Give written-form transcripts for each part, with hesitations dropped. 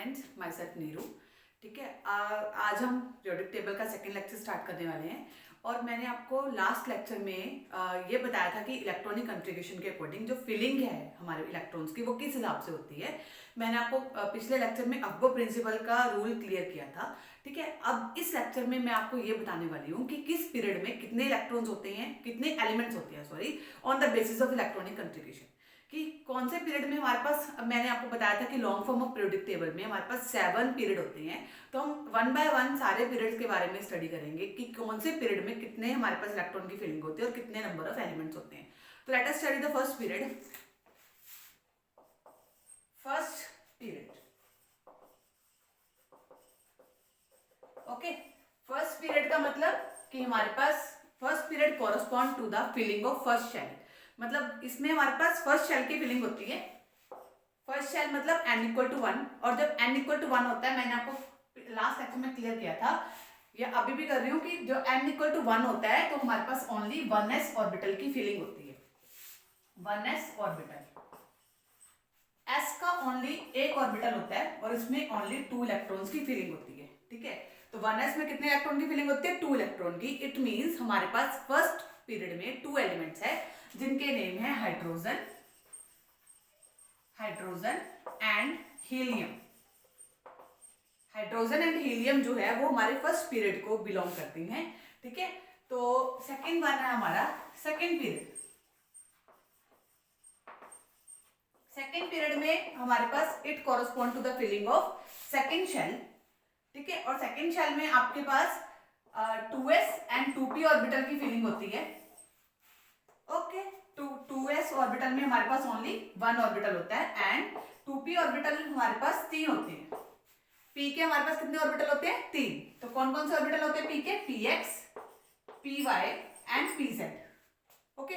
Friends, my self Neeru. ठीक है, आज हम पीरियोडिक टेबल का सेकंड लेक्चर स्टार्ट करने वाले हैं। और मैंने आपको लास्ट लेक्चर में ये बताया था कि इलेक्ट्रॉनिक कंट्रीब्यूशन के अकॉर्डिंग जो फिलिंग है हमारे इलेक्ट्रॉन्स की वो किस हिसाब से होती है। मैंने आपको पिछले लेक्चर में अब्बो प्रिंसिपल का रूल क्लियर किया था। ठीक है, अब इस लेक्चर में मैं आपको ये बताने वाली हूँ कि किस पीरियड में कितने इलेक्ट्रॉन्स होते हैं, कितने एलिमेंट्स होते हैं, sorry, on the basis of electronic contribution. कि कौन से पीरियड में हमारे पास, मैंने आपको बताया था कि long form of periodic table में हमारे पास 7 पीरियड होते हैं। तो हम वन बाय वन सारे पीरियड्स के बारे में स्टडी करेंगे कि कौन से पीरियड में कितने हमारे पास इलेक्ट्रॉन की फिलिंग होती है और कितने नंबर ऑफ एलिमेंट्स होते हैं। तो let us study the first period. First period, okay. First period का मतलब कि हमारे पास first period correspond to the filling of first shell. मतलब इसमें हमारे पास फर्स्ट शेल की फिलिंग होती है। फर्स्ट शेल मतलब n इक्वल टू 1, और जब n इक्वल टू 1 होता है, मैंने आपको लास्ट लेक्चर में क्लियर किया था, या अभी भी कर रही हूँ, कि जो n इक्वल टू 1 होता है तो हमारे पास ओनली 1s ऑर्बिटल की फिलिंग होती है। 1s ऑर्बिटल, s का ओनली एक ऑर्बिटल होता है और इसमें ओनली 2 इलेक्ट्रॉन्स की फिलिंग होती है। ठीक है, तो 1s में कितने इलेक्ट्रॉन की फिलिंग होती है? 2 इलेक्ट्रॉन की। इट मींस हमारे पास फर्स्ट पीरियड में 2 एलिमेंट्स है जिनके नेम है hydrogen and helium. Hydrogen and helium जो है वो हमारे फर्स्ट पीरियड को बिलोंग करती हैं। ठीक है, तो सेकंड वन है हमारा सेकंड पीरियड। सेकंड पीरियड में हमारे पास it correspond to the filling of second shell. ठीक है, और सेकंड शेल में आपके पास 2s एंड 2p ऑर्बिटल की फिलिंग होती है। ओके, 2s ऑर्बिटल में हमारे पास ओनली 1 ऑर्बिटल होता है एंड 2p ऑर्बिटल हमारे पास 3 होते हैं। p के हमारे पास कितने ऑर्बिटल होते हैं? 3। तो कौन कौन से ऑर्बिटल होते हैं p के? px, py and pz। Okay,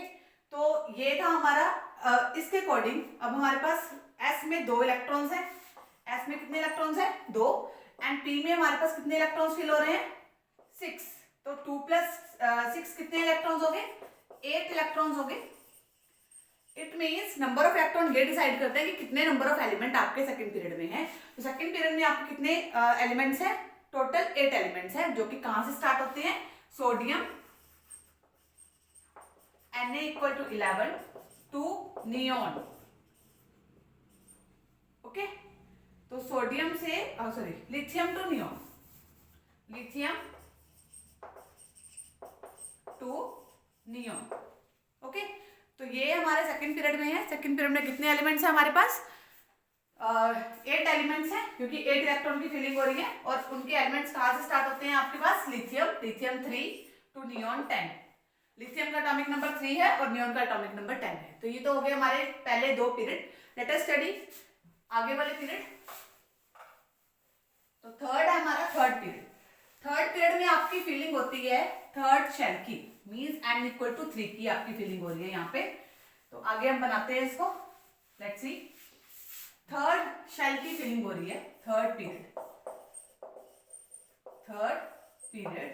तो ये था हमारा इसके अकॉर्डिंग। अब हमारे पास s में 2 इलेक्ट्रॉन्स है। s में कितने इलेक्ट्रॉन्स है? 2। एंड p में हमारे पास कितने इलेक्ट्रॉन्स फिल हो रहे हैं? 6। तो 2 प्लस 6 कितने इलेक्ट्रॉन्स हो गए? 8 इलेक्ट्रॉन्स हो गए। It means number of electron ये डिसाइड करते हैं कि कितने नंबर ऑफ एलिमेंट आपके सेकंड पीरियड में है। तो सेकंड पीरियड में आपके कितने एलिमेंट्स हैं? टोटल 8 एलिमेंट्स हैं, जो कि कहां से स्टार्ट होते हैं? Sodium Na equal to 11 to neon. Okay, तो सोडियम से sorry lithium to neon, lithium to neon. Okay, तो ये हमारे सेकंड पीरियड में है। सेकंड पीरियड में कितने एलिमेंट्स हैं हमारे पास? 8 एलिमेंट्स हैं, क्योंकि 8 इलेक्ट्रॉन की फिलिंग हो रही है। और उनके एलिमेंट्स कहां से स्टार्ट होते हैं आपके पास? Lithium 3 to neon 10। लिथियम का एटॉमिक नंबर 3 है और नियोन का एटॉमिक नंबर 10 है। तो ये तो हो गए हमारे पहले 2 पीरियड। लेट अस स्टडी आगे वाले पीरियड। तो थर्ड है हमारा थर्ड पीरियड। थर्ड पीरियड में आपकी फीलिंग होती है थर्ड शेल की, मींस n इक्वल टू 3 की आपकी फीलिंग हो रही है यहाँ पे। तो आगे हम बनाते हैं इसको, लेट्स सी। थर्ड शेल की फीलिंग हो रही है थर्ड पीरियड। थर्ड पीरियड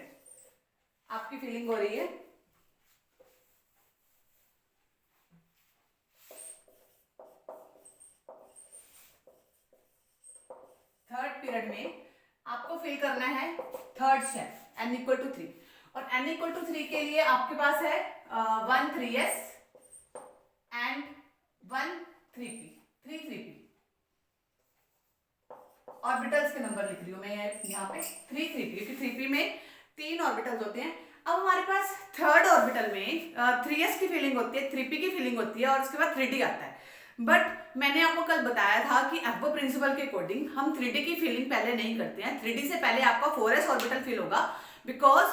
आपकी फीलिंग हो रही है थर्ड पीरियड में आपको फिल करना है third shell n equal to 3। और n इक्वल टू 3 के लिए आपके पास है 1 3s and 1 3p, 3 3p। Orbitals के नंबर लिख रही हूं मैं यहाँ पे 3 3p, क्योंकि 3p में 3 ऑर्बिटल्स होते हैं। अब हमारे पास थर्ड ऑर्बिटल में 3s की फीलिंग होती है, 3p की फीलिंग होती है, और उसके बाद 3d आता है। बट मैंने आपको कल बताया था कि अब्बो प्रिंसिपल के अकॉर्डिंग हम 3d की फीलिंग पहले नहीं करते हैं। 3d से पहले आपका 4s ऑर्बिटल फिल होगा, बिकॉज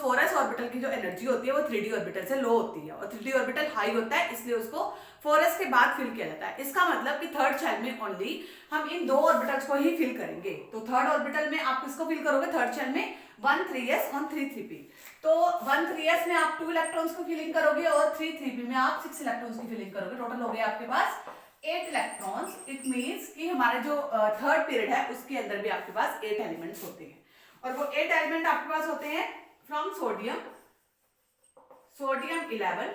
4s ऑर्बिटल की जो एनर्जी होती है वो 3d ऑर्बिटल से लो होती है, और 3d ऑर्बिटल हाई होता है, इसलिए उसको 4s के बाद फिल किया जाता है। इसका मतलब कि थर्ड शेल में ओनली हम इन 2 ऑर्बिटल्स को ही फिल करेंगे। तो थर्ड ऑर्बिटल में आप किसको फिल करोगे? थर्ड शेल में 1 3s और 3 3p। तो 1 3s में आप 2 इलेक्ट्रॉन्स को फिलिंग करोगे और 3 3p में आप 6 इलेक्ट्रॉन्स की फिलिंग करोगे। टोटल हो गया आपके पास 8 इलेक्ट्रॉन्स। इट मींस कि हमारा जो थर्ड पीरियड है उसके अंदर भी आपके पास 8 एलिमेंट्स होते हैं। और वो 8 एलिमेंट आपके पास होते हैं फ्रॉम सोडियम 11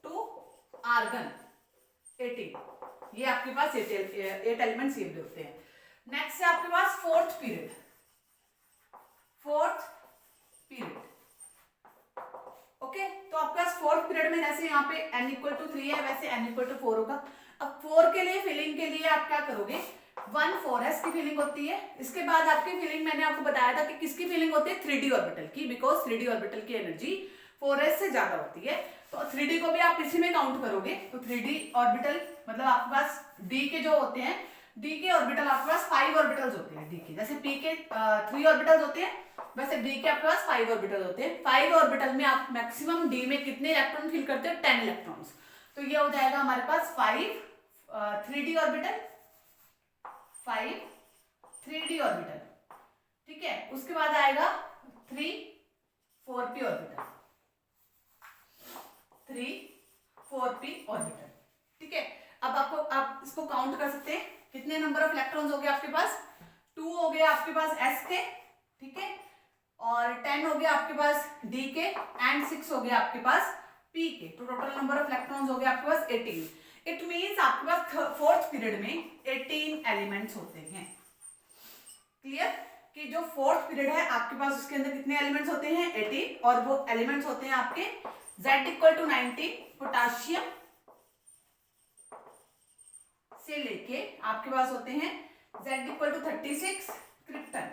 टू आर्गन 18। ये आपके पास 8 एलिमेंट्स ये होते हैं। नेक्स्ट है आपके पास फोर्थ पीरियड। ओके, तो आपके पास फोर्थ पीरियड में जैसे यहाँ पे n इक्वल टू 3 है, वैसे n इक्वल टू 4 होगा। अब 4 के लिए फिलिंग के लिए आप क्या करोगे, 1 4s की फीलिंग होती है। इसके बाद आपकी फीलिंग मैंने आपको बताया था कि किसकी फीलिंग होती है, 3d ऑर्बिटल की, बिकॉज 3d ऑर्बिटल की एनर्जी 4s से ज्यादा होती है। तो 3d को भी आप इसी में काउंट करोगे। तो 3d ऑर्बिटल मतलब आपके पास d के जो होते हैं, d के ऑर्बिटल आपके पास 5 ऑर्बिटल्स होते हैं। d के जैसे p के 3 ऑर्बिटल्स होते हैं, वैसे d के आपके पास 5 ऑर्बिटल होते हैं। 5 ऑर्बिटल में आप मैक्सिमम d में कितने इलेक्ट्रॉन फिल करते हो, 10 इलेक्ट्रॉन्स। तो ये हो जाएगा हमारे पास 5 3d ऑर्बिटल, 5 3d ऑर्बिटल, ठीक है। उसके बाद आएगा 3 4p ऑर्बिटल, 3 4p ऑर्बिटल, ठीक है। अब आपको आप इसको काउंट कर सकते हैं, कितने नंबर ऑफ इलेक्ट्रॉन्स हो गए आपके पास, 2 हो गए आपके पास s के, ठीक है, और 10 हो गया आपके पास d के, एंड 6 हो गया आपके पास p के। तो टोटल नंबर ऑफ इलेक्ट्रॉन्स हो गए आपके पास 18। इट मींस आपके पास फोर्थ पीरियड में 18 एलिमेंट्स होते हैं। क्लियर कि जो फोर्थ पीरियड है आपके पास उसके अंदर कितने एलिमेंट्स होते हैं, 18, और वो एलिमेंट्स होते हैं आपके Z इक्वल टू 19 पोटाशियम से लेके आपके पास होते हैं Z equal to 36 krypton.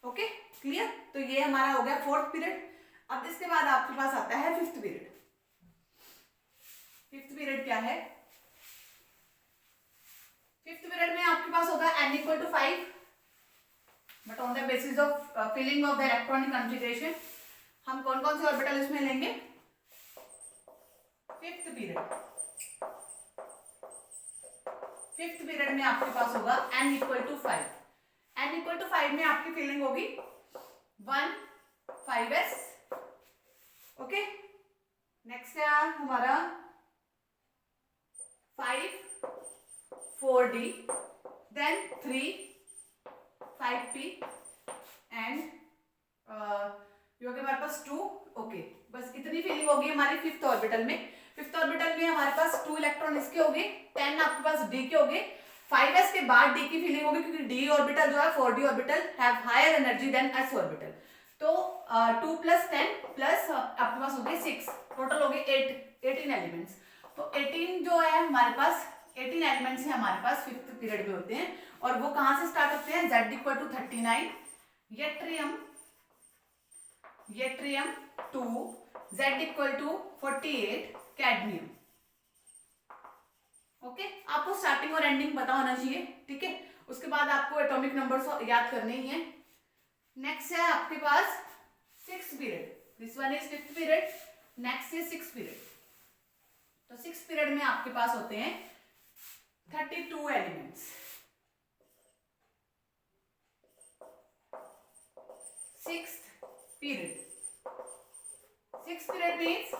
Okay clear, तो ये हमारा हो गया फोर्थ पीरियड। अब इसके बाद आपके पास आता है फिफ्थ पीरियड। फिफ्थ पीरियड क्या है, फिफ्थ पीरियड में आपके पास होगा n equal to 5, but on the basis of filling of the electronic configuration. हम कौन कौन से ऑर्बिटल इसमें लेंगे, फिफ्थ पीरियड में आपके पास होगा n equal to 5। n equal to 5 में आपकी फिलिंग होगी 1 5s। ओके, नेक्स्ट है हमारा 5 4d, then 3 5p एंड ये हो गया हमारे पास 2। ओके, बस इतनी फिलिंग होगी हमारी फिफ्थ ऑर्बिटल में। फिफ्थ ऑर्बिटल में हमारे पास 2 इलेक्ट्रॉन इसके हो गए, 10 आपके पास d के हो गए। 5s के बाद d की फिलिंग होगी, क्योंकि d ऑर्बिटल जो है 4d orbital have higher energy than s orbital. तो 2 + 10 प्लस आपके पास हो गए 6, टोटल हो गए 18 एलिमेंट्स। तो 18 जो है हमारे पास 18 एलिमेंट्स हैं हमारे पास फिफ्थ पीरियड में होते हैं, और वो कहां से स्टार्ट होते हैं, Z equal to 39 yttrium 2, Z equal to 48 cadmium. Okay, आपको स्टार्टिंग और एंडिंग पता होना चाहिए, ठीक है। उसके बाद आपको एटॉमिक नंबर्स याद करने ही है। नेक्स्ट है आपके पास sixth period, this one is fifth period, next is sixth period. तो सिक्स्थ पीरियड में आपके पास होते हैं 32 elements. Sixth period means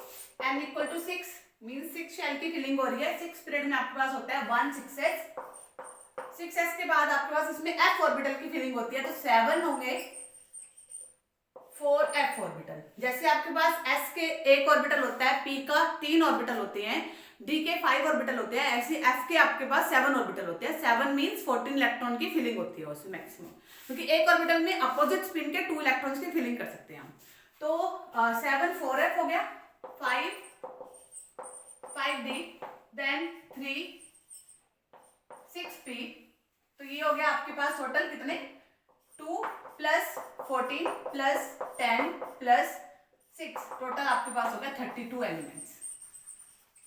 n equal to 6 means 6 shell की फिलिंग हो रही है। सिक्स पीरियड में आपके पास होता है 1 6s। 6s के बाद आपके पास इसमें f ऑर्बिटल की फिलिंग होती है, तो 7 होंगे 4 f ऑर्बिटल। जैसे आपके पास s के एक ऑर्बिटल होता है, p का 3 ऑर्बिटल होते हैं, d के 5 ऑर्बिटल होते हैं, ऐसे f के आपके पास 7 ऑर्बिटल होते हैं। 7 मींस 14 इलेक्ट्रॉन की फिलिंग होती है उसमें मैक्सिमम, क्योंकि एक ऑर्बिटल में अपोजिट स्पिन के 2 इलेक्ट्रॉन्स की फिलिंग कर सकते हैं हम। तो 7 4f हो गया, 5d, देन 3 6p। तो ये हो गया आपके पास टोटल कितने, 2 + 14 + 10 + 6, टोटल आपके पास हो गया 32 एलिमेंट्स।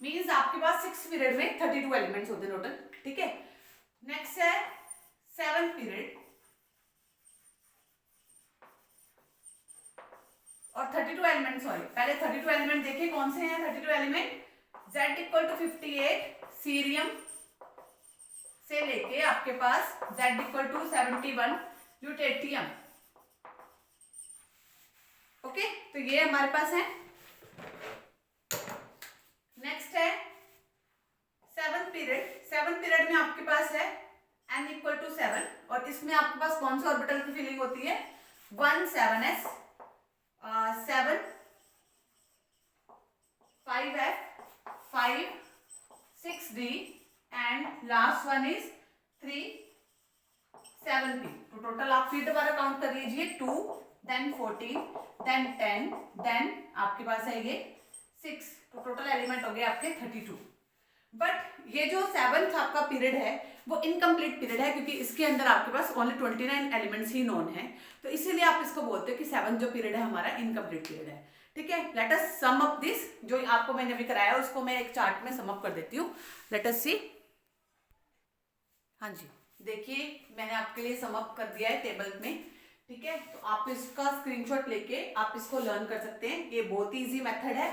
मींस आपके पास सिक्स पीरियड में 32 एलिमेंट्स होते हैं टोटल, ठीक है। नेक्स्ट है सेवंथ पीरियड, और 32 एलिमेंट, सॉरी पहले 32 एलिमेंट देखिए कौन से हैं 32 element. Z equal to 58 cerium से लेके आपके पास Z equal to 71 lutetium. Okay, तो ये हमारे पास है। नेक्स्ट है सेवंथ पीरियड में आपके पास है n इक्वल टू 7, और इसमें आपके पास कौन से ऑर्बिटल की फिलिंग होती है, 1 7s, 7 5f, 5 6d and last one is 3 7p। तो टोटल आप फिर दोबारा काउंट कर लीजिए, 2 देन 14 देन 10 देन आपके पास है ये 6। तो टोटल एलिमेंट हो गए आपके 32। बट ये जो 7th आपका पीरियड है वो इनकम्प्लीट पीरियड है, क्योंकि इसके अंदर आपके पास ओनली 29 एलिमेंट्स ही नोन है। तो इसीलिए आप इसको बोलते हैं कि 7th जो पीरियड है हमारा इनकम्प्लीट पीरियड है। ठीक है, let us sum up this. जो आपको मैंने अभी कराया उसको मैं एक चार्ट में सम अप कर देती हूँ। लेट अस सी। हाँ जी, देखिए मैंने आपके लिए सम अप कर दिया है टेबल में। ठीक है, तो आप इसका स्क्रीनशॉट लेके आप इसको लर्न कर सकते हैं। ये बहुत ही इजी मेथड है।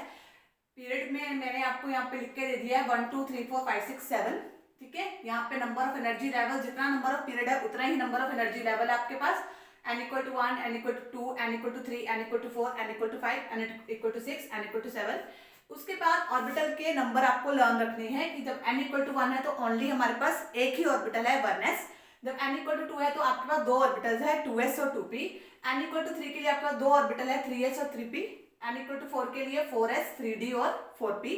पीरियड में मैंने आपको यहाँ पे लिख के दे दिया है 1 2 3 4 5 6 7। ठीक है, यहाँ पे नंबर ऑफ एनर्जी लेवल, जितना नंबर ऑफ पीरियड है उतना ही नंबर ऑफ एनर्जी लेवल है आपके पास। n = 1, n = 2, n = 3, n = 4, n = 5, n = 6, n = 7। उसके बाद ऑर्बिटल के नंबर आपको लर्न रखने हैं कि जब n = 1 है तो ओनली हमारे पास एक ही ऑर्बिटल है 1s। जब n = 2 है तो आपके पास दो ऑर्बिटल्स है 2s और 2p। n = 3 के लिए आपके पास दो ऑर्बिटल है 3s और 3p। n = 4 के लिए 4s 3d और 4p।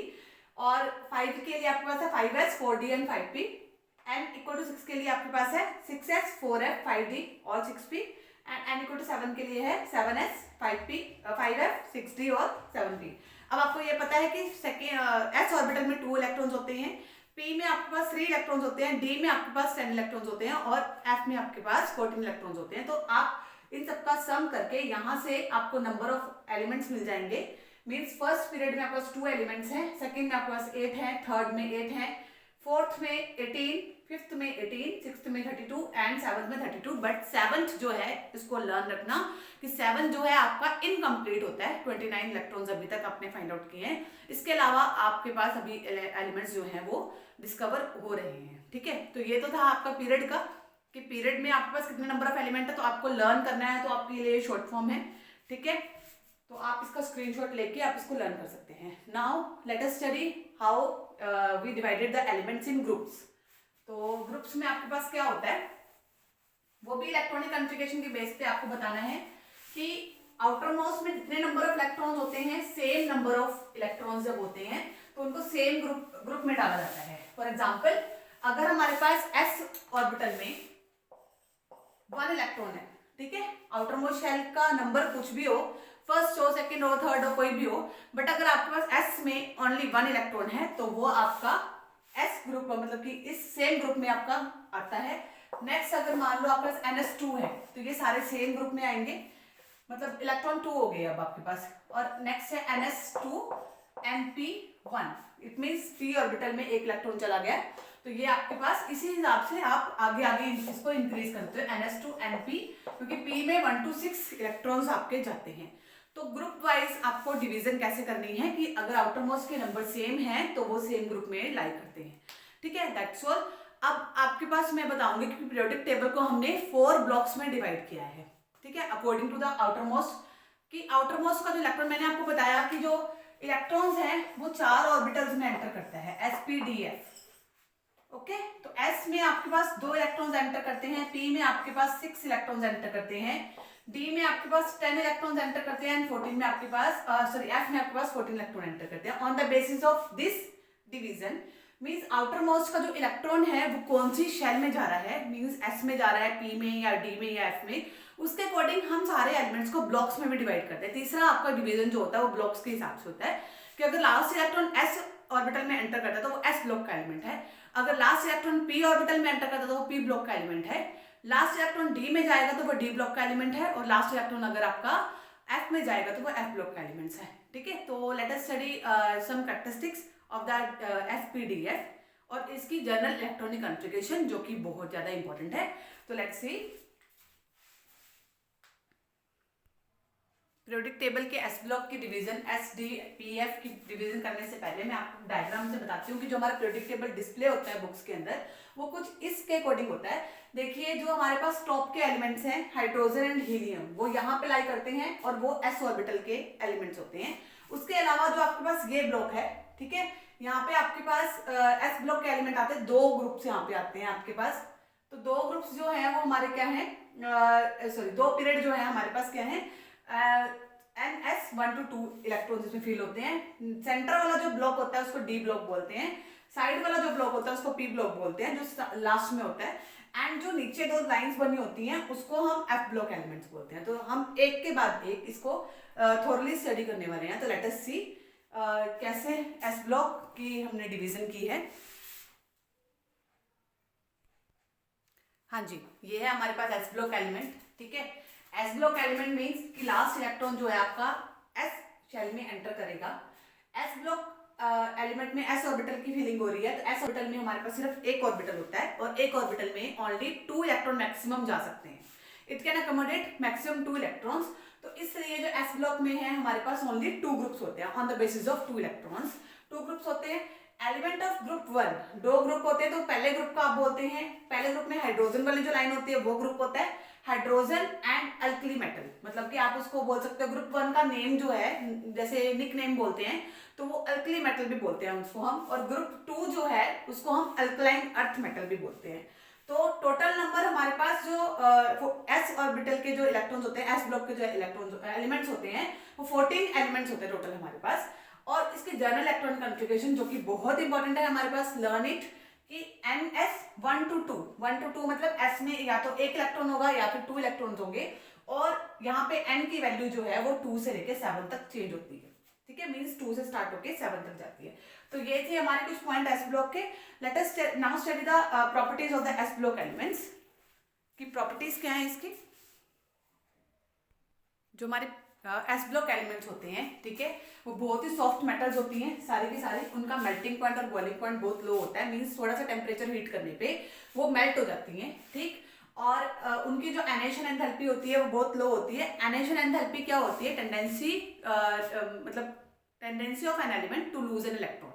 और 5 के लिए आपके पास है 5s 4d and 5p। n = 6 के लिए आपके पास है 6s 4f 5d और 6p। एंड n = 7 के लिए है 7s 5p 5f 6d और 7p। अब आपको ये पता है कि सेकेंड s ऑर्बिटल में 2 इलेक्ट्रॉन्स होते हैं, p में आपके पास 3 इलेक्ट्रॉन्स होते हैं, d में आपके पास 10 इलेक्ट्रॉन्स होते हैं और f में आपके पास 14 इलेक्ट्रॉन्स होते हैं। तो आप इन सबका सम करके यहाँ से आपको नंबर ऑफ एलिमेंट्स मिल जाएंगे। मीन्स फर्स्ट पीरियड में आपके पास 2 एलिमेंट्स हैं, सेकेंड में आपके पास 8 है, थर्ड में 8 है, फोर्थ में 18, फिफ्थ में 18, सिक्स्थ में 32 एंड सेवंथ में 32। बट सेवंथ जो है इसको लर्न रखना कि 7 जो है आपका इनकम्प्लीट होता है। 29 इलेक्ट्रॉन्स अभी तक आपने फाइंड आउट किए हैं। इसके अलावा आपके पास अभी एलिमेंट्स जो हैं वो डिस्कवर हो रहे हैं। ठीक है, तो ये तो था आपका पीरियड का कि पीरियड में आपके पास कितने नंबर ऑफ एलिमेंट है, तो आपको लर्न करना है। तो आपके लिए शॉर्ट फॉर्म है। ठीक है, तो आप इसका स्क्रीनशॉट लेके आप इसको लर्न कर सकते हैं। Now let us study how we divided the elements in groups. तो ग्रुप्स में आपके पास क्या होता है, वो भी इलेक्ट्रॉनिक कॉन्फ़िगरेशन के बेस पे आपको बताना है कि आउटर मोस्ट में जितने नंबर ऑफ इलेक्ट्रॉन्स होते हैं, सेम नंबर ऑफ इलेक्ट्रॉन्स जब होते हैं तो उनको सेम ग्रुप में डाला जाता है। फॉर एग्जांपल, अगर हमारे पास s ऑर्बिटल में 1 इलेक्ट्रॉन है, ठीक है, आउटर मोस्ट शेल का नंबर कुछ भी हो, फर्स्ट हो, सेकंड हो, थर्ड हो, कोई भी हो, बट अगर आपके पास s में ओनली 1 इलेक्ट्रॉन है तो वो आपका s ग्रुप, मतलब कि इस सेम ग्रुप में आपका आता है। नेक्स्ट अगर मान लो आपके पास NS2 है तो ये सारे सेम ग्रुप में आएंगे, मतलब इलेक्ट्रॉन 2 हो गए अब आपके पास। और नेक्स्ट है NS2 NP1, it means p orbital में एक इलेक्ट्रॉन चला गया। तो ये आपके पास इसी हिसाब से आप आगे आगे इसको इंक्रीज करते हो NS2 NP, क्योंकि p में 1 to 6 इलेक्ट्रॉन्स आपके जाते हैं। तो ग्रुप वाइज आपको डिवीजन कैसे करनी है कि अगर आउटर मोस्ट के नंबर सेम हैं तो वो सेम ग्रुप में लाई करते हैं। ठीक है, दैट्स ऑल। अब आपके पास मैं बताऊंगी कि पीरियोडिक टेबल को हमने 4 ब्लॉक्स में डिवाइड किया है। ठीक है, according to the outer most, कि आउटर मोस्ट का जो इलेक्ट्रॉन, मैंने आपको बताया कि जो इलेक्ट्रॉन्स हैं वो 4 ऑर्बिटल्स में एंटर करता है, sp-df। ओके, तो s में आपके पास 2 इलेक्ट्रॉन्स एंटर करते हैं, p में आपके पास 6 इलेक्ट्रॉन्स एंटर करते हैं, d में आपके पास 10 इलेक्ट्रॉन्स एंटर करते हैं, 14 में आपके पास f में आपके पास 14 इलेक्ट्रॉन एंटर करते हैं। On the basis of this division means outer most का जो इलेक्ट्रॉन है वो कौन सी शेल में जा रहा है, मीन्स s में जा रहा है, p में या d में या f में, उसके अकॉर्डिंग हम सारे एलिमेंट्स को ब्लॉक्स में भी डिवाइड करते हैं। तीसरा आपका डिवीजन जो होता है वो ब्लॉक्स के हिसाब से होता है कि अगर लास्ट इलेक्ट्रॉन s ऑर्बिटल में एंटर करता है तो वो s ब्लॉक का एलिमेंट है, अगर लास्ट इलेक्ट्रॉन p ऑर्बिटल में एंटर करता है तो वो p ब्लॉक का एलिमेंट है, लास्ट इलेक्ट्रॉन d में जाएगा तो वो d ब्लॉक का एलिमेंट है, और लास्ट इलेक्ट्रॉन अगर आपका f में जाएगा तो वो f ब्लॉक का एलिमेंट्स है। ठीक है, तो let us study some characteristics of the sp-df और इसकी जनरल इलेक्ट्रॉनिक कॉन्फ़िगरेशन जो कि बहुत ज्यादा इंपॉर्टेंट है। तो लेट्स सी, पीरियोडिक टेबल के s ब्लॉक की डिवीजन sd-pf की डिवीजन करने से पहले मैं आपको डायग्राम से बताती हूँ कि जो हमारा पीरियोडिक टेबल डिस्प्ले होता है बुक्स के अंदर वो कुछ इसके अकॉर्डिंग होता है। देखिए, जो हमारे पास टॉप के एलिमेंट्स हैं हाइड्रोजन एंड हीलियम, वो यहाँ पे लाई करते हैं और वो s ऑर्बिटल के एलिमेंट्स होते हैं। उसके अलावा जो आपके पास ये ब्लॉक है, ठीक है, यहाँ पे आपके पास s ब्लॉक के एलिमेंट आते हैं, 2 ग्रुप्स यहाँ पे आते हैं आपके पास। तो 2 ग्रुप्स जो हैं वो हमारे क्या हैं, सॉरी 2 पीरियड जो है हमारे पास क्या है, NS 1 to 2 इलेक्ट्रॉन्स इसमें फील होते हैं। सेंटर वाला जो ब्लॉक होता है उसको D ब्लॉक बोलते हैं, साइड वाला जो ब्लॉक होता है उसको पी ब्लॉक बोलते हैं, जो लास्ट में होता है, एंड जो नीचे दो लाइंस बनी होती हैं उसको हम एफ ब्लॉक एलिमेंट्स बोलते हैं। तो हम एक के बाद एक इसको थोरली स्टडी करने वाले हैं। तो लेट अस सी कैसे एस ब्लॉक की हमने डिवीजन की है। हाँ जी, ये है हमारे पास एस ब्लॉक एलिमेंट, ठीक है। एस ब्लॉक एलिमेंट मीन्स कि लास्ट इलेक्ट्रॉन जो है आपका एस शेल में एंटर करेगा। एस ब्लॉक एलिमेंट में एस ऑर्बिटल की फीलिंग हो रही है, तो एस ऑर्बिटल में हमारे पास सिर्फ एक ऑर्बिटल होता है और एक ऑर्बिटल में ओनली 2 इलेक्ट्रॉन मैक्सिमम जा सकते हैं। It can accommodate maximum 2 electrons. तो इसलिए जो एस ब्लॉक में है हमारे पास ओनली 2 ग्रुप्स होते हैं on the basis of 2 electrons. 2 groups होते हैं। एलिमेंट ऑफ ग्रुप 1 2 ग्रुप होते हैं। तो पहले ग्रुप को आप बोलते हैं, पहले ग्रुप में हाइड्रोजन वाली जो लाइन होती है वो ग्रुप होता है हाइड्रोजन एंड अल्कली मेटल। मतलब कि आप उसको बोल सकते हो ग्रुप 1 का नेम जो है, जैसे निक नेम बोलते हैं, तो वो अल्कली मेटल भी बोलते हैं उसको हम। और ग्रुप 2 जो है उसको हम अल्कलाइन अर्थ मेटल भी बोलते हैं। तो टोटल नंबर हमारे पास जो एस ऑर्बिटल के जो इलेक्ट्रॉन्स होते हैं, एस ब्लॉक के जो इलेक्ट्रॉन्स एलिमेंट्स होते हैं, वो 14 एलिमेंट्स होते हैं टोटल हमारे पास। और इसके जनरल इलेक्ट्रॉन कॉन्फ़िगरेशन जो कि बहुत इंपॉर्टेंट है हमारे पास, लर्न इट कि NS 1 to 2 1 to 2 मतलब S में या तो एक इलेक्ट्रॉन होगा या फिर 2 इलेक्ट्रॉन्स होंगे। और यहाँ पे N की वैल्यू जो है वो 2 से लेके 7 तक चेंज होती है, ठीक है। मींस 2 से स्टार्ट होके 7 तक जाती है। तो ये थे हमारे कुछ पॉइंट एस ब्लॉक के। Let us now study the properties of the S block elements. की प्रॉपर्टीज क्या है इसकी। जो हमारे एस ब्लॉक एलिमेंट्स होते हैं, ठीक है, वो बहुत ही सॉफ्ट मेटल्स होती हैं सारी की सारी। उनका मेल्टिंग पॉइंट और बॉइलिंग पॉइंट बहुत लो होता है, मींस थोड़ा सा टेम्परेचर हीट करने पे वो मेल्ट हो जाती हैं, ठीक। और उनकी जो एनेशन एंथैल्पी होती है वो बहुत लो होती है। एनेशन एंथैल्पी क्या होती है, टेंडेंसी मतलब tendency of an element to lose an electron,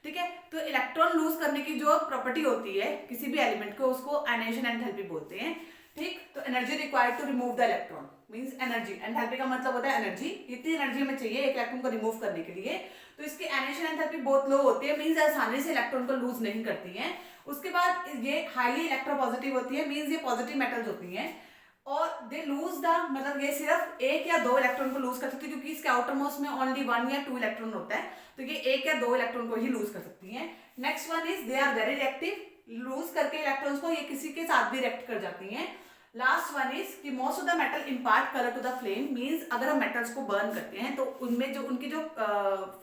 ठीक है। तो इलेक्ट्रॉन लूज करने की जो प्रॉपर्टी होती है किसी भी एलिमेंट को, उसको एनेशन एंथैल्पी बोलते हैं, ठीक। तो energy required to remove the electron means energy. Enthalpy का मतलब होता है एनर्जी, इतनी एनर्जी हमें चाहिए एक इलेक्ट्रॉन को रिमूव करने के लिए। तो इसकी एनेशन एंथैल्पी बहुत लो होती है, मींस आसानी से इलेक्ट्रॉन को लूज नहीं करती हैं। उसके बाद ये हाईली इलेक्ट्रोपॉजिटिव होती है, मींस ये पॉजिटिव मेटल्स होती हैं। और दे लूज द मतलब ये सिर्फ एक या दो इलेक्ट्रॉन को लूज कर सकती है, क्योंकि इसके आउटर मोस्ट में ओनली 1 या 2 इलेक्ट्रॉन होता है, तो ये एक या दो इलेक्ट्रॉन को ही लूज कर सकती हैं। Next one is they are very reactive, lose करके इलेक्ट्रॉन्स को ये किसी के साथ भी रिएक्ट कर जाती हैं। लास्ट वन इज कि most of the metal impart colour to the flame, means अगर हम मेटल्स को बर्न करते हैं तो उनमें जो उनकी जो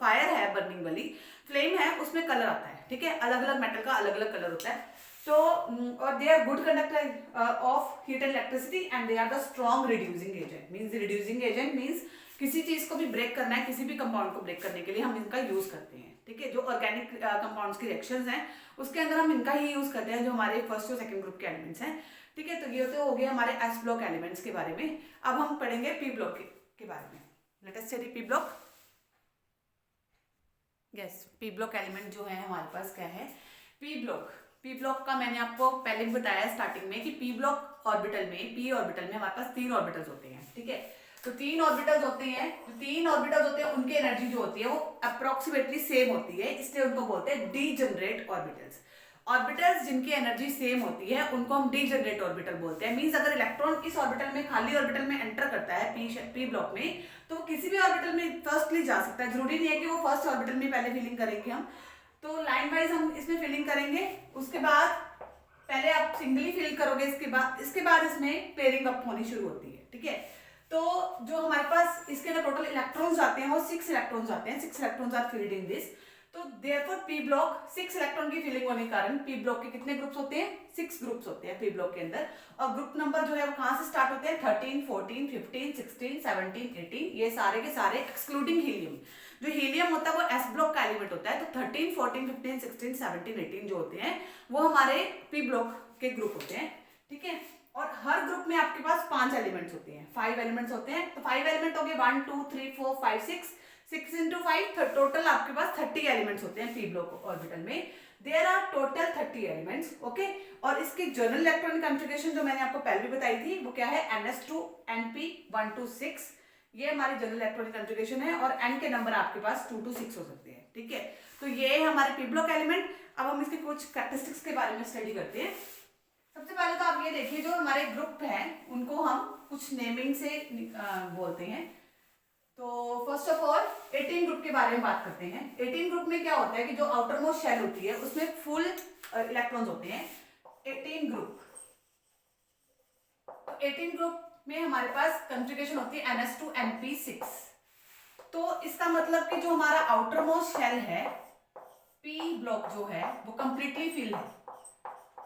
फायर है, बर्निंग वाली फ्लेम है, उसमें कलर आता है, ठीक है। अलग अलग मेटल का अलग अलग कलर होता है। तो और they are good conductor of heat and electricity and they are the strong reducing agent. Means reducing agent means किसी चीज को भी ब्रेक करना है, किसी भी कंपाउंड को ब्रेक करने के लिए हम इनका यूज करते हैं, ठीक है। जो ऑर्गेनिक कंपाउंड्स की रिएक्शंस हैं उसके अंदर हम इनका ही यूज करते हैं, जो हमारे फर्स्ट और सेकंड ग्रुप के एलिमेंट्स हैं, ठीक है। तो ये तो हो गया हमारे एस ब्लॉक एलिमेंट्स के बारे में। अब हम पढ़ेंगे पी ब्लॉक के बारे में। Late us study P block. Yes, P block element जो है हमारे पास क्या है, पी ब्लॉक। पी ब्लॉक का मैंने आपको पहले भी बताया स्टार्टिंग में कि पी ब्लॉक ऑर्बिटल में, पी ऑर्बिटल में हमारे पास 3 ऑर्बिटल्स होते हैं, ठीक है। तो 3 ऑर्बिटल्स होते हैं, जो 3 ऑर्बिटल्स होते हैं उनकी एनर्जी जो होती है वो अप्रोक्सीमेटली सेम होती है, इसलिए उनको बोलते हैं डीजनरेट ऑर्बिटल्स। ऑर्बिटल्स जिनकी एनर्जी सेम होती है उनको हम डीजनरेट ऑर्बिटल बोलते हैं। मींस अगर इलेक्ट्रॉन इस ऑर्बिटल में, खाली ऑर्बिटल में एंटर करता है पी ब्लॉक में, तो वो किसी भी ऑर्बिटल में फर्स्टली जा सकता है। जरूरी नहीं है कि वो फर्स्ट ऑर्बिटल में पहले फिलिंग करेंगे हम, तो लाइन वाइज हम इसमें फिलिंग करेंगे। उसके बाद पहले आप सिंगली फिल करोगे, इसके बाद इसमें पेयरिंग अप होनी शुरू होती है, ठीक है। तो जो हमारे पास इसके अंदर टोटल इलेक्ट्रॉन्स आते हैं वो 6 इलेक्ट्रॉन्स आते हैं, 6 electrons are filled in this. तो देयरफॉर पी ब्लॉक 6 इलेक्ट्रॉन की फिलिंग होने के कारण पी ब्लॉक के कितने ग्रुप्स होते हैं, 6 ग्रुप्स होते हैं पी ब्लॉक के अंदर। और ग्रुप नंबर जो है वो कहां से स्टार्ट होते हैं, 13, 14, 15, 16, 17, 18, ये सारे के सारे एक्सक्लूडिंग हीलियम। जो हीलियम होता है वो एस ब्लॉक का एलिमेंट होता है। तो 13, 14, 15, 16, 17, 18 जो होते हैं वो हमारे पी ब्लॉक के ग्रुप होते हैं, ठीक है। और हर ग्रुप में आपके पास 5 एलिमेंट्स होते हैं, 5 एलिमेंट्स होते हैं। तो 5 एलिमेंट हो गए 1, 2, 3, 4, 5, 6 into 5 टोटल आपके पास 30 एलिमेंट्स होते हैं पी ब्लॉक ऑर्बिटल में। There are total 30 elements, okay. और इसकी जनरल इलेक्ट्रॉनिक कॉन्फ़िगरेशन जो मैंने आपको पहले भी बताई थी वो क्या है, NS2 NP 1 to 6, ये हमारी जनरल इलेक्ट्रॉनिक कॉन्फ़िगरेशन है। और N के नंबर आपके पास 2 to 6 हो सकते हैं, ठीक है। तो ये है हमारे पी ब्लॉक एलिमेंट। अब हम इसके कुछ कैरेक्टरिस्टिक्स के बारे में स्टडी करते हैं। सबसे पहले तो आप ये देखिए, जो हमारे ग्रुप हैं उनको हम कुछ नेमिंग से बोलते हैं। तो फर्स्ट ऑफ ऑल 18 ग्रुप के बारे में बात करते हैं। 18 ग्रुप में क्या होता है कि जो आउटर मोस्ट शेल होती है उसमें फुल इलेक्ट्रॉन्स होते हैं। 18 ग्रुप, तो 18 ग्रुप में हमारे पास कॉन्फ़िगरेशन होती है NH2NP6। तो इसका मतलब कि जो हमारा आउटर मोस्ट शेल है पी ब्लॉक जो है वो कंप्लीटली फिल है।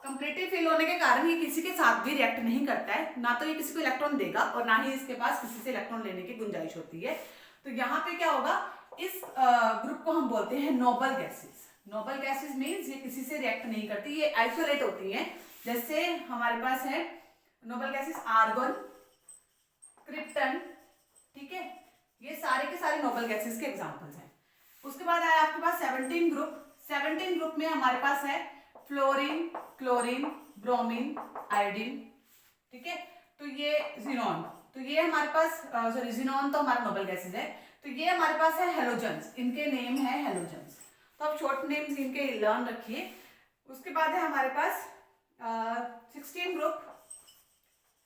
कंप्लीटली फिल होने के कारण ये किसी के साथ भी रिएक्ट नहीं करता है, ना तो ये किसी को इलेक्ट्रॉन देगा और ना ही इसके पास किसी से इलेक्ट्रॉन लेने की गुंजाइश होती है। तो यहाँ पे क्या होगा, इस ग्रुप को हम बोलते हैं noble gases. Noble gases means ये किसी से रिएक्ट नहीं करती, ये आइसोलेट होती हैं। जैसे हमारे पास है नोबल गैसेस आर्गन, क्रिप्टन, ठीक है, ये सारे के सारे नोबल गैसेस के एग्जाम्पल्स हैं। उसके बाद आया आपके पास 17 ग्रुप। 17 ग्रुप में हमारे पास है फ्लोरीन, क्लोरीन, ब्रोमीन, आयोडीन, ठीक है। तो ये जीनॉन, तो ये हमारे पास सॉरी जीनॉन तो हमारा नोबल गैसेस है। तो ये हमारे पास है हेलोजन्स, इनके नेम है हेलोजन्स। तो आप शॉर्ट नेम्स इनके लर्न रखिए। उसके बाद है हमारे पास 16 ग्रुप।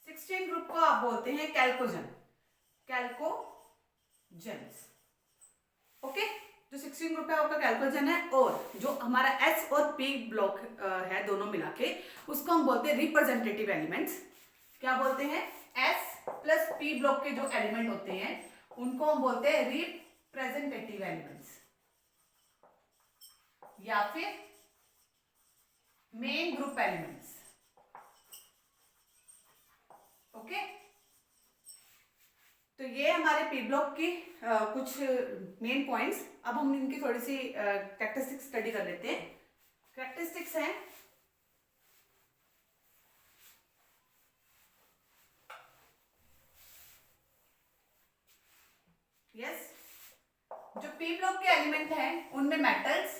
16 ग्रुप को आप बोलते हैं कैल्कोजन, कैल्कोजेंस, ओके। जो 16 ग्रुप है आपका कैल्कोजन है, और जो हमारा S और P ब्लॉक है दोनों मिला के उसको हम बोलते हैं रिप्रेजेंटेटिव एलिमेंट्स। क्या बोलते हैं, S प्लस P ब्लॉक के जो एलिमेंट होते हैं उनको हम बोलते हैं रिप्रेजेंटेटिव एलिमेंट्स या फिर मेन ग्रुप एलिमेंट्स, ओके। तो ये हमारे पी ब्लॉक की कुछ मेन पॉइंट्स। अब हम इनकी थोड़ी सी कैरेक्टरिस्टिक्स स्टडी कर लेते हैं। कैरेक्टरिस्टिक्स हैं यस, जो पी ब्लॉक के एलिमेंट हैं उनमें मेटल्स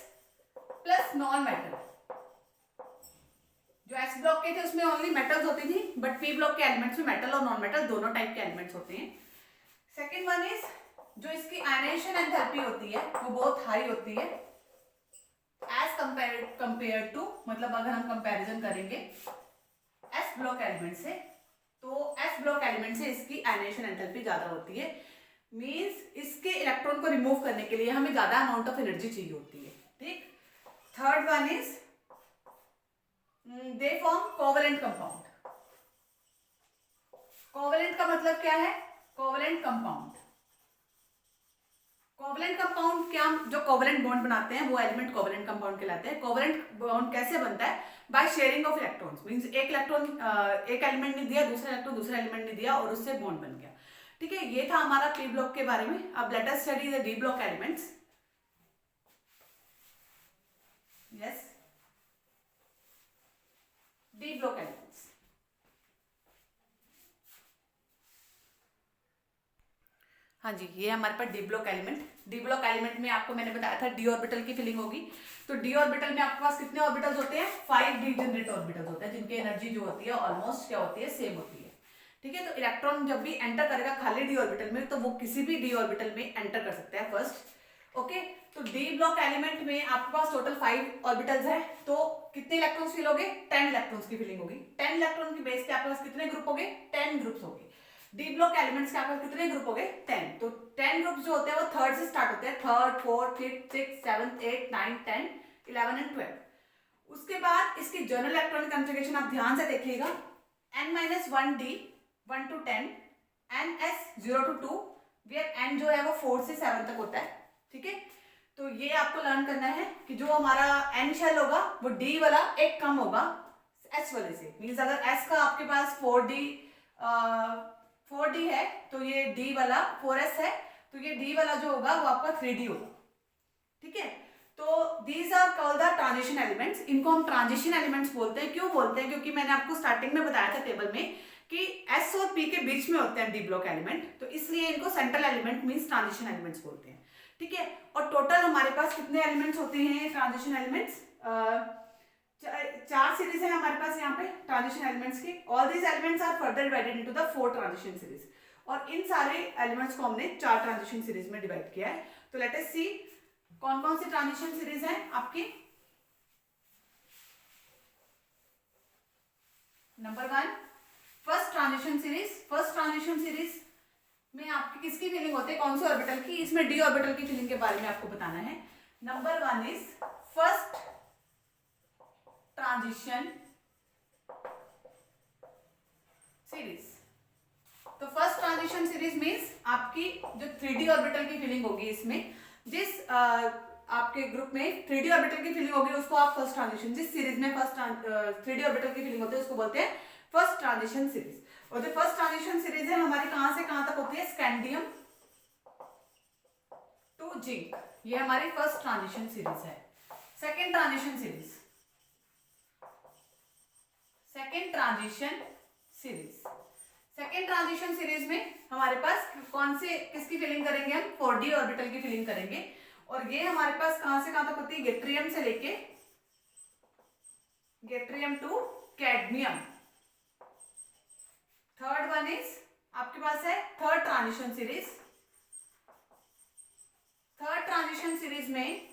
प्लस नॉन मेटल। जो एस ब्लॉक के थे उसमें ओनली मेटल्स होती थी, बट पी ब्लॉक के एलिमेंट्स में मेटल और नॉन मेटल दोनों टाइप के एलिमेंट्स होते हैं। सेकेंड वन इज जो इसकी आयनाइजेशन एंथैल्पी होती है वो बहुत हाई होती है एज कंपेयर टू, मतलब अगर हम कंपैरिजन करेंगे एस ब्लॉक एलिमेंट से, तो एस ब्लॉक एलिमेंट से इसकी आयनाइजेशन एंथैल्पी ज्यादा होती है। मींस इसके इलेक्ट्रॉन को रिमूव करने के लिए हमें ज्यादा अमाउंट ऑफ एनर्जी चाहिए होती है, ठीक। Third one is they form covalent compound. Covalent का मतलब क्या है, कोवेलेंट कंपाउंड। कोवेलेंट कंपाउंड क्या, जो कोवेलेंट बॉन्ड बनाते हैं वो एलिमेंट कोवेलेंट कंपाउंड कहलाते हैं। कोवेलेंट बॉन्ड कैसे बनता है, by sharing of electrons. Means एक इलेक्ट्रॉन एक एलिमेंट ने दिया, दूसरा इलेक्ट्रॉन दूसरा एलिमेंट ने दिया और उससे बॉन्ड बन गया, ठीक है। ये था हमारा पी ब्लॉक के बारे में। अब let us study the D block elements. Yes, D block elements, हाँ जी, ये हमारे पास D block element. D block element में आपको मैंने बताया था डी ऑर्बिटल की फिलिंग होगी। तो डी ऑर्बिटल में आपके पास कितने ऑर्बिटल्स होते हैं, 5 डीजेनरेट ऑर्बिटल्स होते हैं, जिनकी एनर्जी जो होती है ऑलमोस्ट क्या होती है, सेम होती है, ठीक है। तो इलेक्ट्रॉन जब भी एंटर करेगा खाली डी ऑर्बिटल में, तो वो किसी भी डी ऑर्बिटल में एंटर कर सकता है फर्स्ट, ओके। तो डी ब्लॉक एलिमेंट में आपके पास टोटल 5 ऑर्बिटल्स है, तो कितने इलेक्ट्रॉन्स फिल हो गए, 10 इलेक्ट्रॉन्स की फिलिंग होगी। 10 इलेक्ट्रॉन की बेस पे आपके पास कितने ग्रुप हो गए, 10 ग्रुप्स हो गए। डी ब्लॉक एलिमेंट्स के आपके कितने ग्रुप हो गए, 10। तो 10 ग्रुप्स जो होते हैं वो थर्ड से स्टार्ट होते हैं, third, fourth, fifth, six, 7, 8, 9, 10, 11 and 12। उसके बाद इसकी जनरल इलेक्ट्रॉनिक कॉन्फ़िगरेशन आप ध्यान से देखिएगा, n-1d 1 to 10, ns 0 to 2, where n जो है वो 4 से 7 तक होता है, ठीक है। तो ये आपको लर्न करना है कि जो हमारा n शेल होगा वो d वाला एक कम होगा s वाले से। मीन्स अगर s का आपके पास 4d है तो ये d वाला 4s है, तो ये d वाला जो होगा वो आपका 3d होगा, ठीक है। तो these are called the transition elements. इनको हम ट्रांजिशन एलिमेंट्स बोलते हैं। क्यों बोलते हैं, क्योंकि मैंने आपको स्टार्टिंग में बताया था टेबल में कि s और p के बीच में होते हैं डी ब्लॉक एलिमेंट, तो इसलिए इनको central element means transition elements बोलते हैं, ठीक है। और टोटल हमारे पास कितने एलिमेंट्स होते हैं ट्रांजिशन एलिमेंट्स, 4 सीरीज है हमारे पास यहाँ पे ट्रांजिशन एलिमेंट्स की। All these elements are further divided into the 4 transition series, और इन सारे एलिमेंट्स को हमने 4 ट्रांजिशन सीरीज में डिवाइड किया है। तो लेट अस सी कौन कौन सी ट्रांजिशन सीरीज है आपकी। Number 1 first transition series. First transition series में आपकी किसकी फीलिंग होती है, कौन से ऑर्बिटल की, इसमें डी ऑर्बिटल की फीलिंग के बारे में आपको बताना है। Number 1 is first transition series. तो फर्स्ट ट्रांजिशन सीरीज मींस आपकी जो 3D ऑर्बिटल की फीलिंग होगी, इसमें जिस आपके ग्रुप में 3D ऑर्बिटल की फीलिंग होगी उसको आप फर्स्ट ट्रांजिशन, जिस सीरीज में फर्स्ट 3D ऑर्बिटल की फीलिंग होती है उसको बोलते हैं फर्स्ट ट्रांजिशन सीरीज। और जो फर्स्ट ट्रांजिशन सीरीज है हमारी कहां से कहां तक होती है, स्कैंडियम टू जिंक, ये हमारी फर्स्ट ट्रांजिशन सीरीज है। Second transition series, second transition series, second transition series में हमारे पास कौन से किसकी फिलिंग करेंगे हम, 4D ऑर्बिटल की फिलिंग करेंगे। और ये हमारे पास कहां से कहां तक होती है, गैट्रियम से लेके yttrium to cadmium. Third one is आपके पास है third transition series. Third transition series में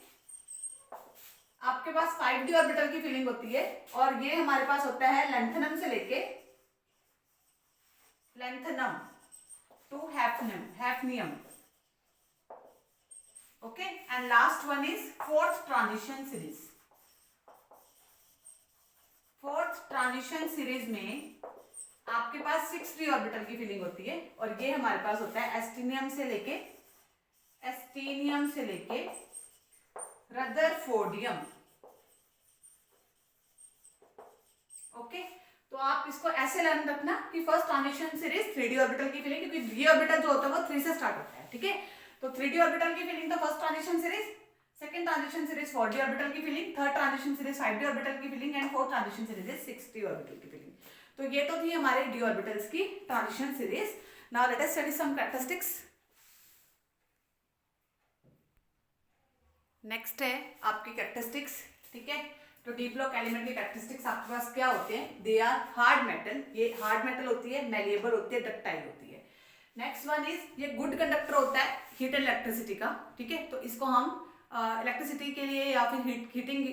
आपके पास 5D ऑर्बिटल की फिलिंग होती है और ये हमारे पास होता है लेंथनम से लेके lanthanum to hafnium. Okay, and last one is fourth transition series. Fourth transition series में आपके पास 6D ऑर्बिटल की फिलिंग होती है और ये हमारे पास होता है एस्टीनियम से लेके रदरफोर्डियम। ओके, तो आप इसको ऐसे लर्न रखना कि first transition series 3D orbital की फिलिंग, क्योंकि D ऑर्बिटल जो होता है वो 3 से स्टार्ट होता है, ठीक है। तो 3D ऑर्बिटल की फिलिंग तो first transition series, second transition series 4D orbital की filling, third transition series 5D orbital की filling and fourth transition series 6D orbital की फिलिंग। तो ये तो थी हमारे D ऑर्बिटल्स की transition series. Now let us study some characteristics. Next है आपकी कैरेक्टरिस्टिक्स, ठीक है। तो डी ब्लॉक एलिमेंट के कैरेक्टरिस्टिक्स आपके पास क्या होते हैं, दे आर हार्ड मेटल, ये हार्ड मेटल होती है, मैलिएबल होती है, डक्टाइल होती है। नेक्स्ट वन इज ये गुड कंडक्टर होता है हीट एंड इलेक्ट्रिसिटी का, ठीक है। तो इसको हम इलेक्ट्रिसिटी के लिए या फिर हीटिंग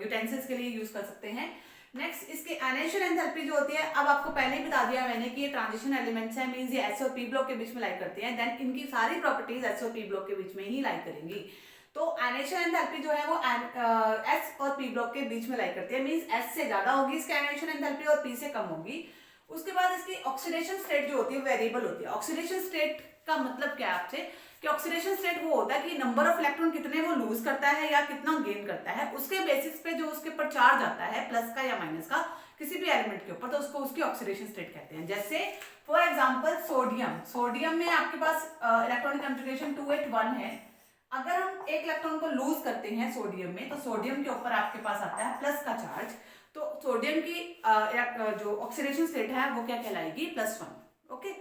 यूटेंसिल्स के लिए यूज कर सकते हैं। नेक्स्ट इसके एनेशन एंथैल्पी जो होती है, अब आपको पहले ही बता दिया मैंने कि ये ट्रांजिशन एलिमेंट्स हैं, मींस ये एस और पी ब्लॉक के बीच में लाई करते हैं, देन इनकी सारी प्रॉपर्टीज एस और पी ब्लॉक के बीच में ही लाई करेंगी। तो एनेशन एंथैल्पी जो है वो एस और पी ब्लॉक के बीच में लाई करती है, मींस एस से ज्यादा होगी इसकी एनेशन एंथैल्पी और पी से कम होगी। उसके बाद इसकी ऑक्सीडेशन स्टेट जो होती है वेरिएबल होती है। ऑक्सीडेशन स्टेट का मतलब क्या है आपसे, कि ऑक्सीडेशन स्टेट वो होता है कि नंबर ऑफ इलेक्ट्रॉन कितने वो लूज करता है या कितना गेन करता है, उसके बेसिस पे जो उसके ऊपर चार्ज आता है प्लस का या माइनस का किसी भी एलिमेंट के ऊपर, तो उसको उसकी ऑक्सीडेशन स्टेट कहते हैं। जैसे फॉर एग्जांपल सोडियम में आपके पास इलेक्ट्रॉनिक कॉन्फ़िगरेशन 281 है। अगर हम एक इलेक्ट्रॉन को लूज करते हैं सोडियम में, तो सोडियम के ऊपर आपके पास आता है प्लस का चार्ज, तो सोडियम की जो ऑक्सीडेशन स्टेट है वो क्या कहलाएगी, +1। ओके,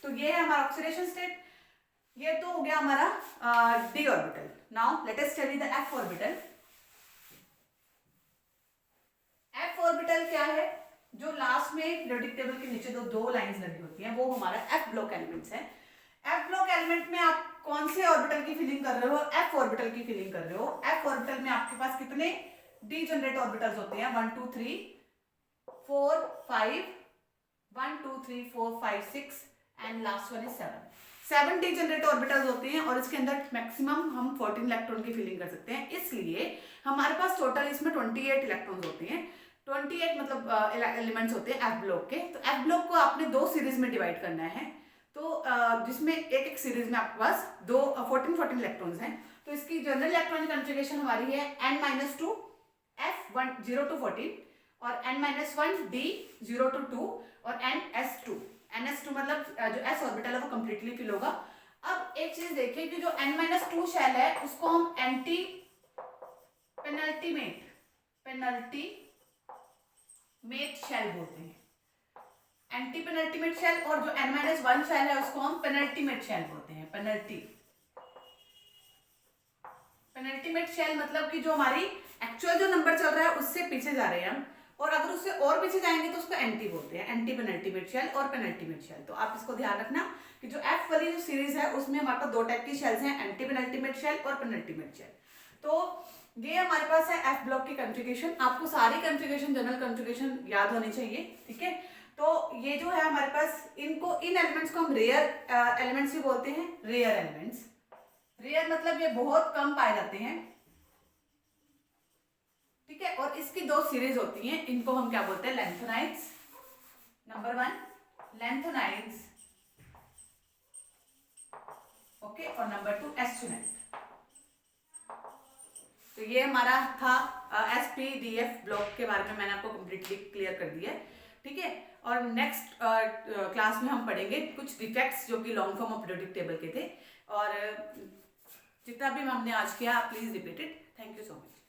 तो ये है हमारा ऑक्सीडेशन स्टेट। ये तो हो गया हमारा D orbital. Now let us study the F orbital. F orbital क्या है, जो लास्ट में पीरियोडिक टेबल के नीचे दो लाइंस लगी होती हैं, वो हमारा एफ ब्लॉक एलिमेंट्स है। एफ ब्लॉक एलिमेंट में आप कौन से ऑर्बिटल की फिलिंग कर रहे हो, एफ ऑर्बिटल की फिलिंग कर रहे हो। एफ ऑर्बिटल में आपके पास कितने डीजनरेट ऑर्बिटल्स होते हैं, 1 2 3 4 5 1 2 3 4 5 6 and last one is 7 degenerate orbitals होते हैं और इसके अंदर मैक्सिमम हम 14 इलेक्ट्रॉन की फिलिंग कर सकते हैं। इसलिए हमारे पास टोटल इसमें 28 इलेक्ट्रॉन्स होते हैं। 28 मतलब एलिमेंट्स होते हैं एफ ब्लॉक के। तो एफ ब्लॉक को आपने दो सीरीज में डिवाइड करना है, तो जिसमें एक सीरीज में आपके पास 14 इलेक्ट्रॉन्स हैं। तो इसकी जनरल इलेक्ट्रॉनिक कॉन्फ़िगरेशन हमारी है n-2 f1 0 to 14 और n-1 d 0 to 2 और ns2 मतलब जो s ऑर्बिटल है वो कंप्लीटली फिल होगा। अब एक चीज देखिए कि जो n-2 शेल है उसको हम एंटी पेनल्टीमेट शेल बोलते हैं, एंटी पेनल्टीमेट शेल। और जो n-1 शेल है उसको हम पेनल्टीमेट शेल बोलते हैं। पेनल्टीमेट शेल मतलब कि जो हमारी एक्चुअल जो नंबर चल रहा है उससे पीछे जा रहे हैं हम, और अगर उससे और पीछे जाएंगे तो उसको एंटी बोलते हैं, एंटी पेनल्टीमेट शेल और पेनल्टीमेट शेल। तो आप इसको ध्यान रखना कि जो एफ वाली जो सीरीज है उसमें हमारे पास दो टाइप की शेल्स हैं, एंटी पेनल्टीमेट शेल और पेनल्टीमेट शेल। तो ये हमारे पास है एफ ब्लॉक की कॉन्फ़िगरेशन। आपको सारी कॉन्फ़िगरेशन जनरल कॉन्फ़िगरेशन याद होनी चाहिए, ठीक है। तो ये जो है हमारे पास, इनको इन एलिमेंट्स को हम रेयर एलिमेंट्स भी बोलते हैं, रेयर एलिमेंट्स। रेयर मतलब ये बहुत कम पाए जाते हैं, ठीक है। और इसकी दो सीरीज होती हैं, इनको हम क्या बोलते हैं, लैंथोनाइड्स। नंबर 1 लैंथोनाइड्स, ओके, और नंबर 2 एस्टोनाइट। तो ये हमारा था SPDF ब्लॉक के बारे में, मैंने आपको कम्प्लीटली क्लियर कर दिया है, ठीक है। और नेक्स्ट क्लास में हम पढ़ेंगे कुछ डिफेक्ट्स जो कि long form of periodic table के थे। और जितना भी हमने आज किया, please repeat it. Thank you so much.